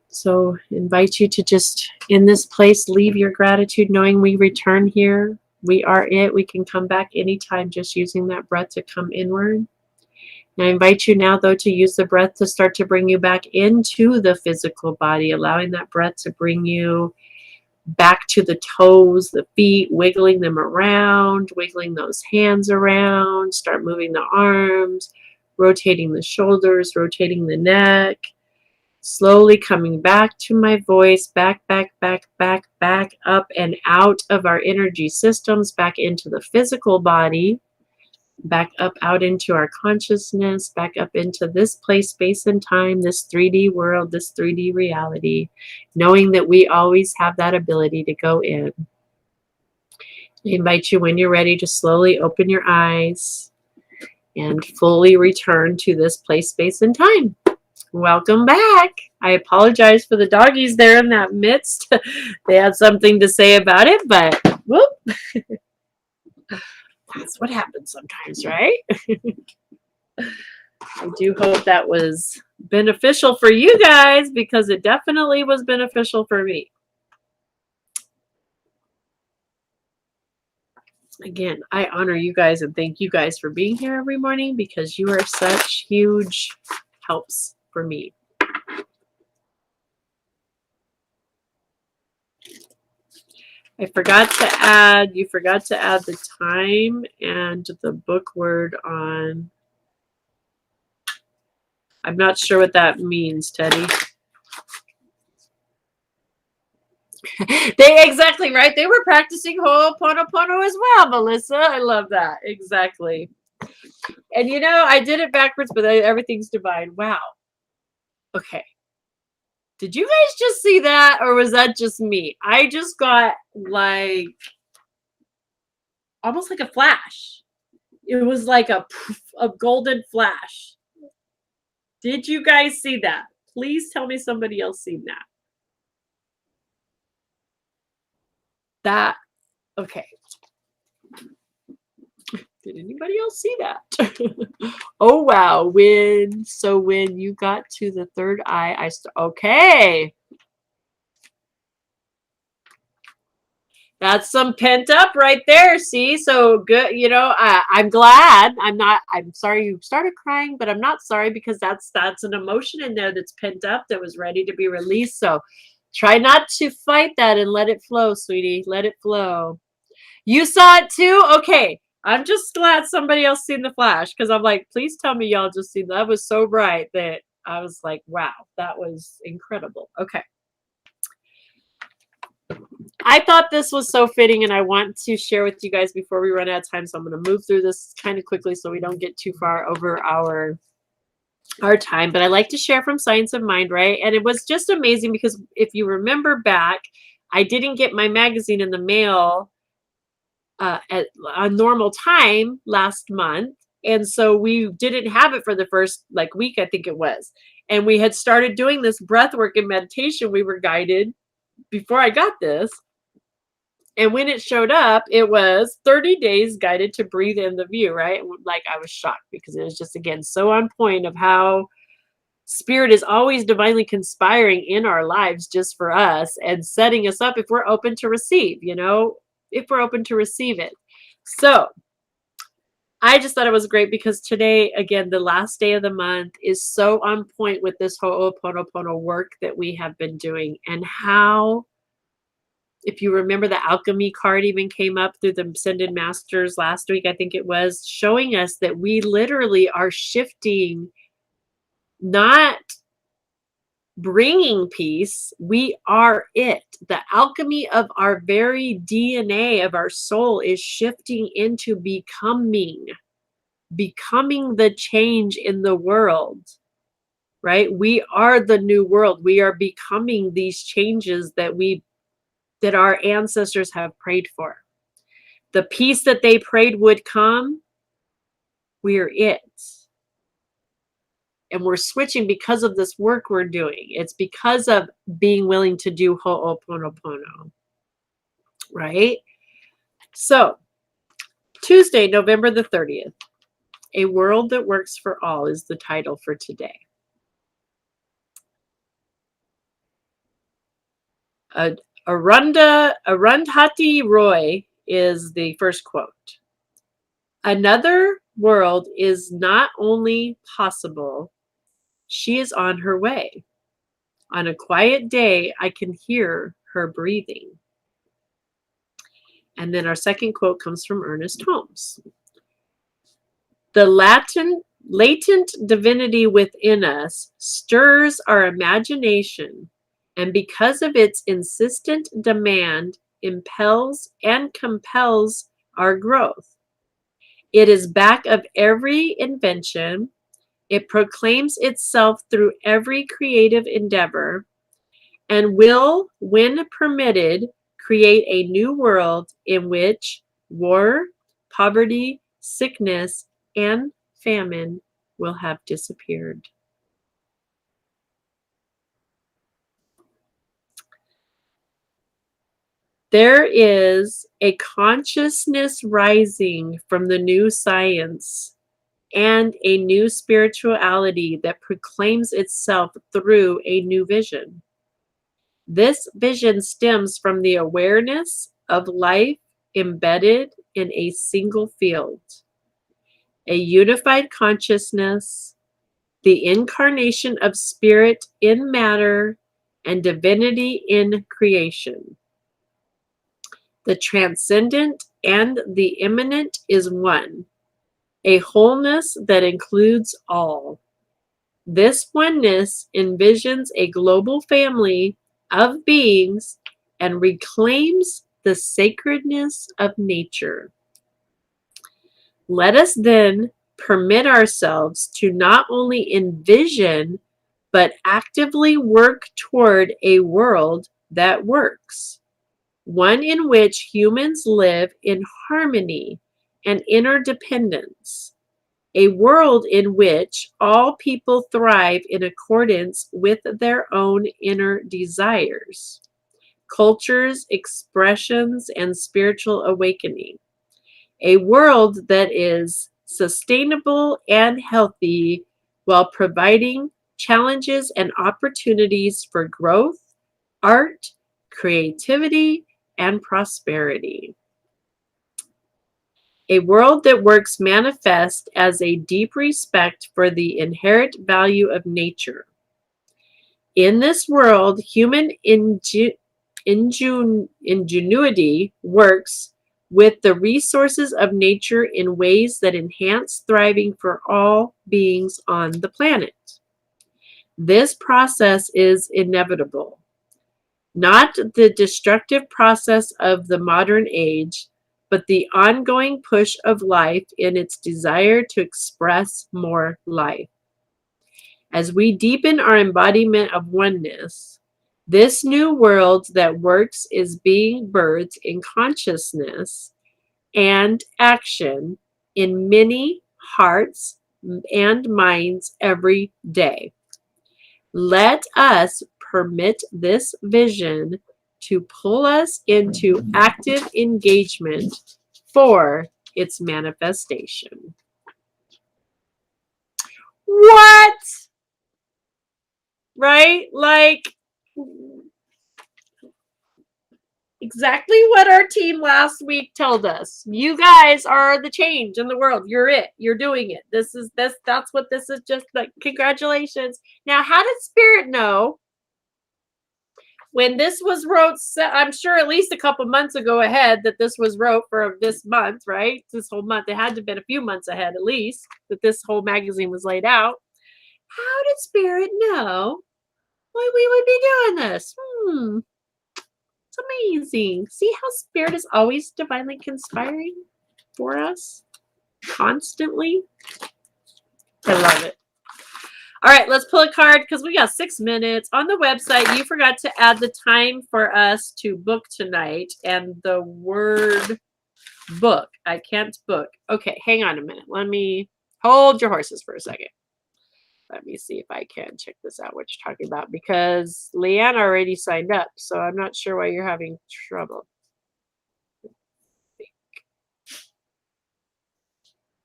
So invite you to just, in this place, leave your gratitude, knowing we return here. We are it. We can come back anytime, just using that breath to come inward. And I invite you now, though, to use the breath to start to bring you back into the physical body, allowing that breath to bring you back to the toes, the feet, wiggling them around, wiggling those hands around, start moving the arms, rotating the shoulders, rotating the neck, slowly coming back to my voice, back up and out of our energy systems, back into the physical body, back up out into our consciousness, back up into this place, space, and time, this 3D world, this 3D reality, knowing that we always have that ability to go in. I invite you, when you're ready, to slowly open your eyes and fully return to this place, space, and time. Welcome back. I apologize for the doggies there in that midst. They had something to say about it, but whoop. That's what happens sometimes, right? I do hope that was beneficial for you guys, because it definitely was beneficial for me. Again, I honor you guys and thank you guys for being here every morning, because you are such huge helps for me. I forgot to add, you forgot to add the time and the book word on. I'm not sure what that means, Teddy. They exactly right. They were practicing Ho'oponopono as well, Melissa. I love that. Exactly. And you know, I did it backwards, but everything's divine. Wow. Okay. Did you guys just see that, or was that just me? I just got like almost like a flash. It was like a poof, a golden flash. Did you guys see that? Please tell me somebody else seen that. That, okay. Did anybody else see that? Oh, wow. When you got to the third eye, okay. That's some pent up right there. See, so good. You know, I'm glad. I'm sorry you started crying, but I'm not sorry because that's an emotion in there that's pent up that was ready to be released. So try not to fight that and let it flow, sweetie. Let it flow. You saw it too? Okay. I'm just glad somebody else seen the flash because I'm like, please tell me y'all just seen that. Was so bright that I was like, wow, that was incredible. Okay. I thought this was so fitting and I want to share with you guys before we run out of time. So I'm going to move through this kind of quickly so we don't get too far over our time. But I like to share from Science of Mind, right? And it was just amazing because if you remember back, I didn't get my magazine in the mail at a normal time last month. And so we didn't have it for the first week, I think it was. And we had started doing this breath work and meditation. We were guided before I got this. And when it showed up, it was 30 days guided to breathe in the view, right? Like I was shocked because it was just, again, so on point of how spirit is always divinely conspiring in our lives just for us and setting us up if we're open to receive, if we're open to receive it. So I just thought it was great because today, again, the last day of the month is so on point with this Ho'oponopono work that we have been doing and how, if you remember, the alchemy card even came up through the Ascended Masters last week, I think it was, showing us that we literally are shifting, not bringing peace. We are it. The alchemy of our very DNA of our soul is shifting into becoming the change in the world, right? We are the new world. We are becoming these changes that our ancestors have prayed for. The peace that they prayed would come, we're it. And we're switching because of this work we're doing. It's because of being willing to do Ho'oponopono, right? So, Tuesday, November the 30th, A World That Works for All is the title for today. Arundhati Roy is the first quote. Another world is not only possible, she is on her way. On a quiet day, I can hear her breathing. And then our second quote comes from Ernest Holmes. The latent divinity within us stirs our imagination, and because of its insistent demand, impels and compels our growth. It is back of every invention. It proclaims itself through every creative endeavor and will, when permitted, create a new world in which war, poverty, sickness, and famine will have disappeared. There is a consciousness rising from the new science and a new spirituality that proclaims itself through a new vision. This vision stems from the awareness of life embedded in a single field, a unified consciousness, the incarnation of spirit in matter, and divinity in creation. The transcendent and the immanent is one, a wholeness that includes all. This oneness envisions a global family of beings and reclaims the sacredness of nature. Let us then permit ourselves to not only envision, but actively work toward a world that works, one in which humans live in harmony and interdependence, a world in which all people thrive in accordance with their own inner desires, cultures, expressions, and spiritual awakening. A world that is sustainable and healthy while providing challenges and opportunities for growth, art, creativity, and prosperity. A world that works manifest as a deep respect for the inherent value of nature. In this world, human ingenuity works with the resources of nature in ways that enhance thriving for all beings on the planet. This process is inevitable, not the destructive process of the modern age, but the ongoing push of life in its desire to express more life. As we deepen our embodiment of oneness, this new world that works is being birthed in consciousness and action in many hearts and minds every day. Let us permit this vision to pull us into active engagement for its manifestation. What? Right? Like, exactly what our team last week told us. You guys are the change in the world. You're it. You're doing it. That's what this is. Just like, congratulations. Now, how did Spirit know when this was wrote? I'm sure at least a couple months ago ahead that this was wrote for this month, right? This whole month. It had to have been a few months ahead at least that this whole magazine was laid out. How did Spirit know why we would be doing this? It's amazing. See how Spirit is always divinely conspiring for us constantly? I love it. All right, let's pull a card because we got 6 minutes. On the website, you forgot to add the time for us to book tonight and the word book. I can't book. Okay, hang on a minute. Let me hold your horses for a second. Let me see if I can check this out, what you're talking about, because Leanne already signed up, so I'm not sure why you're having trouble.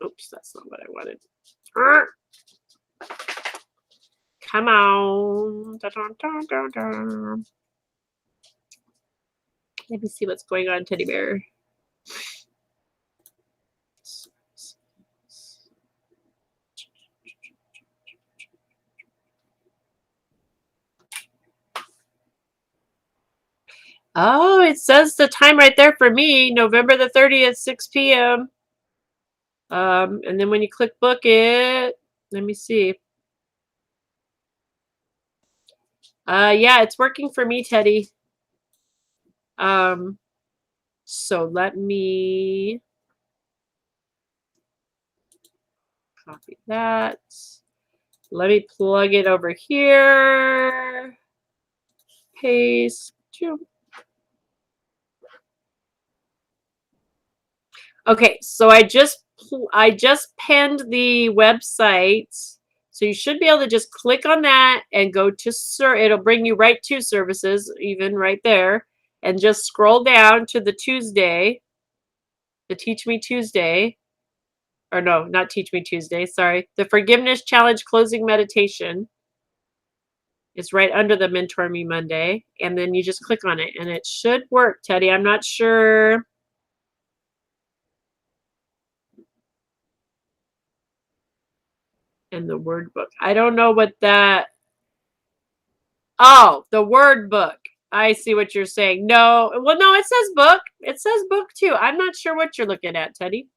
Oops, that's not what I wanted. Come on. Dun, dun, dun, dun. Let me see what's going on, Teddy Bear. Oh, it says the time right there for me, November the 30th, 6 p.m. And then when you click book it, let me see. Yeah, it's working for me, Teddy. So let me copy that. Let me plug it over here. Paste. Okay, so I just pinned the website. So you should be able to just click on that and go to it'll bring you right to services, even right there, and just scroll down to the Tuesday, the Teach Me Tuesday, or no, not Teach Me Tuesday, sorry. The Forgiveness Challenge Closing Meditation is right under the Mentor Me Monday, and then you just click on it and it should work, Teddy. I'm not sure. And the word book. I don't know what that. Oh, the word book. I see what you're saying. No, well, no, it says book. It says book too. I'm not sure what you're looking at, Teddy.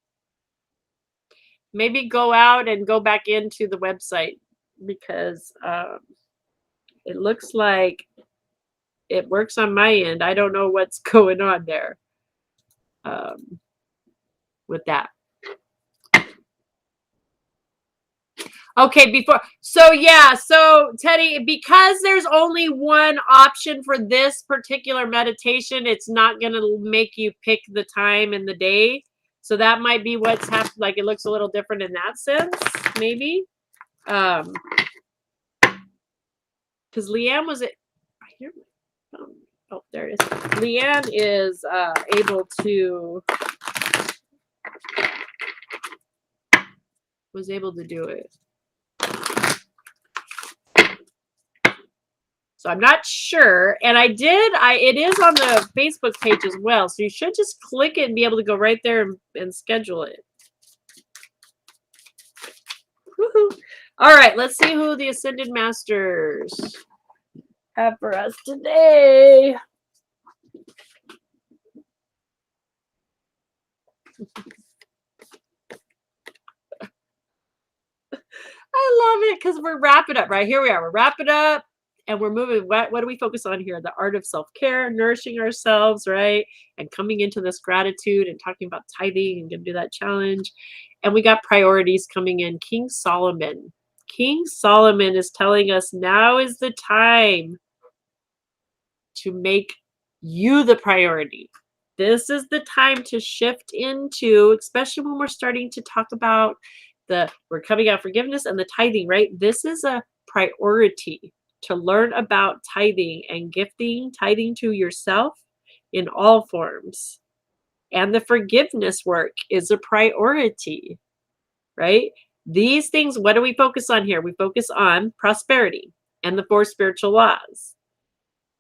Maybe go out and go back into the website because it looks like it works on my end. I don't know what's going on there um, with that. Okay, so Teddy, because there's only one option for this particular meditation, it's not going to make you pick the time and the day. So that might be what's happened. Like it looks a little different in that sense, maybe. Because Leanne was it. Here, oh, there it is. Leanne is was able to do it. So I'm not sure. And it is on the Facebook page as well. So you should just click it and be able to go right there and schedule it. Woohoo. All right, let's see who the Ascended Masters have for us today. I love it because we're wrapping up, right? Here we are. We're wrapping up and we're moving. What do we focus on here? The art of self-care, nourishing ourselves, right? And coming into this gratitude and talking about tithing and going to do that challenge. And we got priorities coming in. King Solomon. King Solomon is telling us now is the time to make you the priority. This is the time to shift into, especially when we're starting to talk about we're coming out forgiveness and the tithing, right? This is a priority to learn about tithing and gifting, tithing to yourself in all forms. And the forgiveness work is a priority, right? These things, what do we focus on here? We focus on prosperity and the 4 spiritual laws.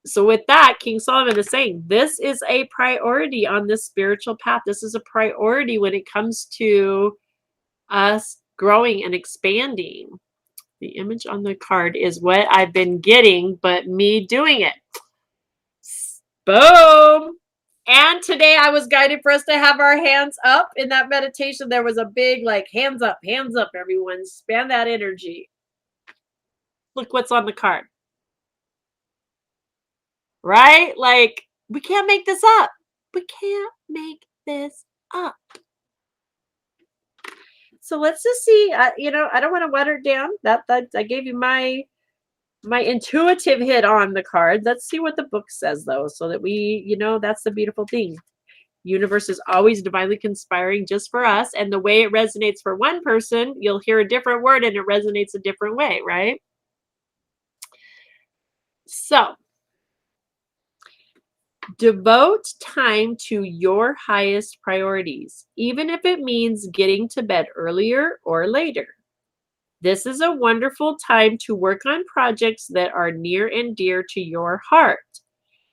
So with that, King Solomon is saying this is a priority on this spiritual path. This is a priority when it comes to us growing and expanding. The image on the card is what I've been getting, but me doing it. Boom. And today I was guided for us to have our hands up in that meditation. There was a big hands up, everyone. Span that energy. Look what's on the card. Right? Like, we can't make this up. We can't make this up. So let's just see. I don't want to water it down. That I gave you my intuitive hit on the card. Let's see what the book says, though, so that we, that's the beautiful thing. Universe is always divinely conspiring just for us. And the way it resonates for one person, you'll hear a different word and it resonates a different way, right? So devote time to your highest priorities, even if it means getting to bed earlier or later. This is a wonderful time to work on projects that are near and dear to your heart,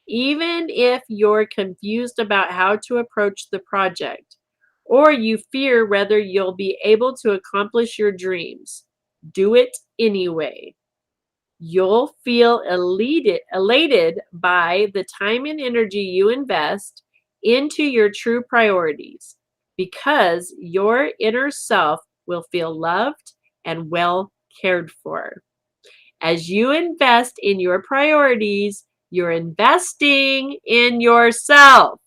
even if you're confused about how to approach the project, or you fear whether you'll be able to accomplish your dreams. Do it anyway. You'll feel elated by the time and energy you invest into your true priorities because your inner self will feel loved and well cared for. As you invest in your priorities, you're investing in yourself.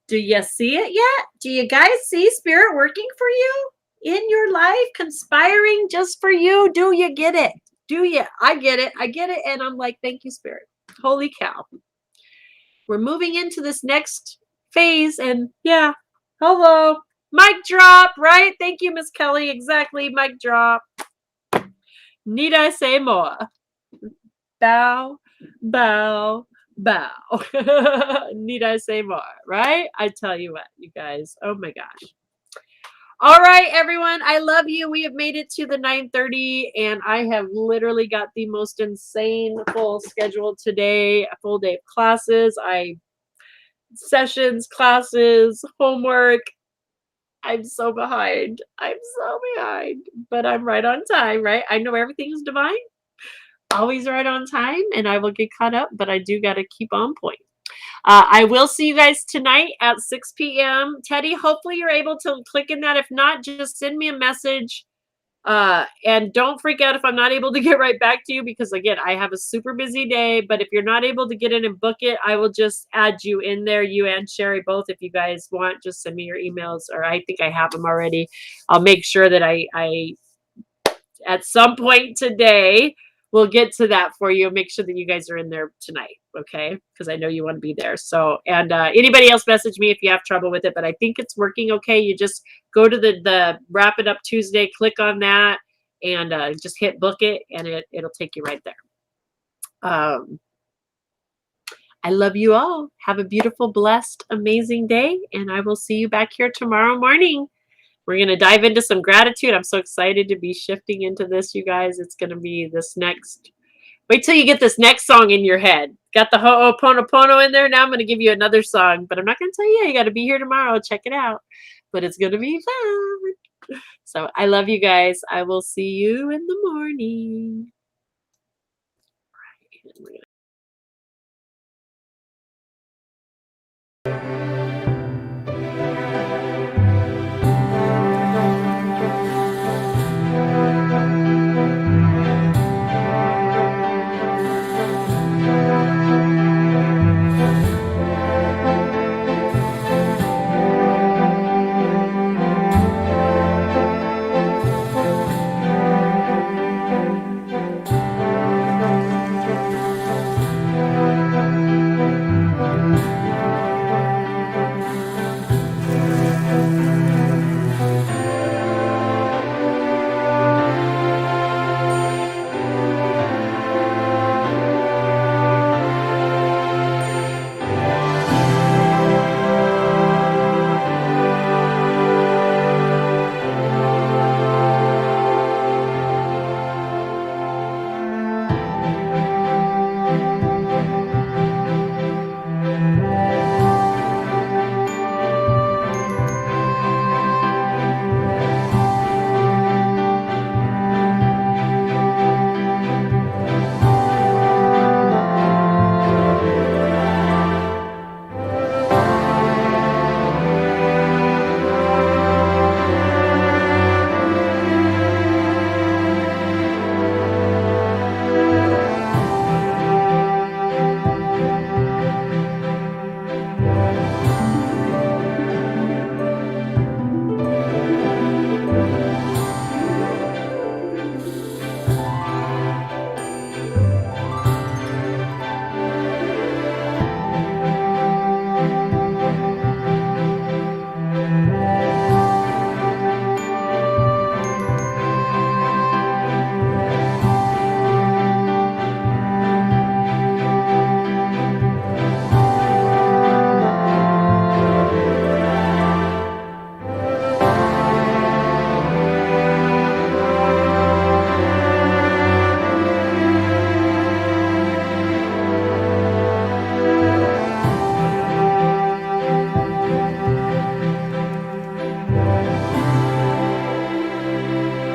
Do you see it yet? Do you guys see Spirit working for you in your life, conspiring just for you? Do you get it? Do you? I get it. I get it. And I'm like, thank you, Spirit. Holy cow. We're moving into this next phase. And yeah, hello. Mic drop, right? Thank you, Miss Kelly. Exactly. Mic drop. Need I say more? Bow, bow, bow. Need I say more, right? I tell you what, you guys. Oh my gosh. All right, everyone. I love you. We have made it to the 9:30, and I have literally got the most insane full schedule today. A full day of classes. sessions, classes, homework. I'm so behind. I'm so behind, but I'm right on time, right? I know everything is divine, always right on time, and I will get caught up, but I do got to keep on point. I will see you guys tonight at 6 p.m. Teddy, hopefully you're able to click in that. If not, just send me a message. And don't freak out if I'm not able to get right back to you because again, I have a super busy day, but if you're not able to get in and book it, I will just add you in there, you and Sherry both. If you guys want, just send me your emails or I think I have them already. I'll make sure that I at some point today, we'll get to that for you. Make sure that you guys are in there tonight, okay? Because I know you want to be there. So, and anybody else message me if you have trouble with it, but I think it's working okay. You just go to the Wrap It Up Tuesday, click on that, and just hit book it, and it'll take you right there. I love you all. Have a beautiful, blessed, amazing day, and I will see you back here tomorrow morning. We're going to dive into some gratitude. I'm so excited to be shifting into this, you guys. It's going to be this next. Wait till you get this next song in your head. Got the Ho'oponopono Pono in there. Now I'm going to give you another song, but I'm not going to tell you. You got to be here tomorrow. Check it out. But it's going to be fun. So I love you guys. I will see you in the morning. All right.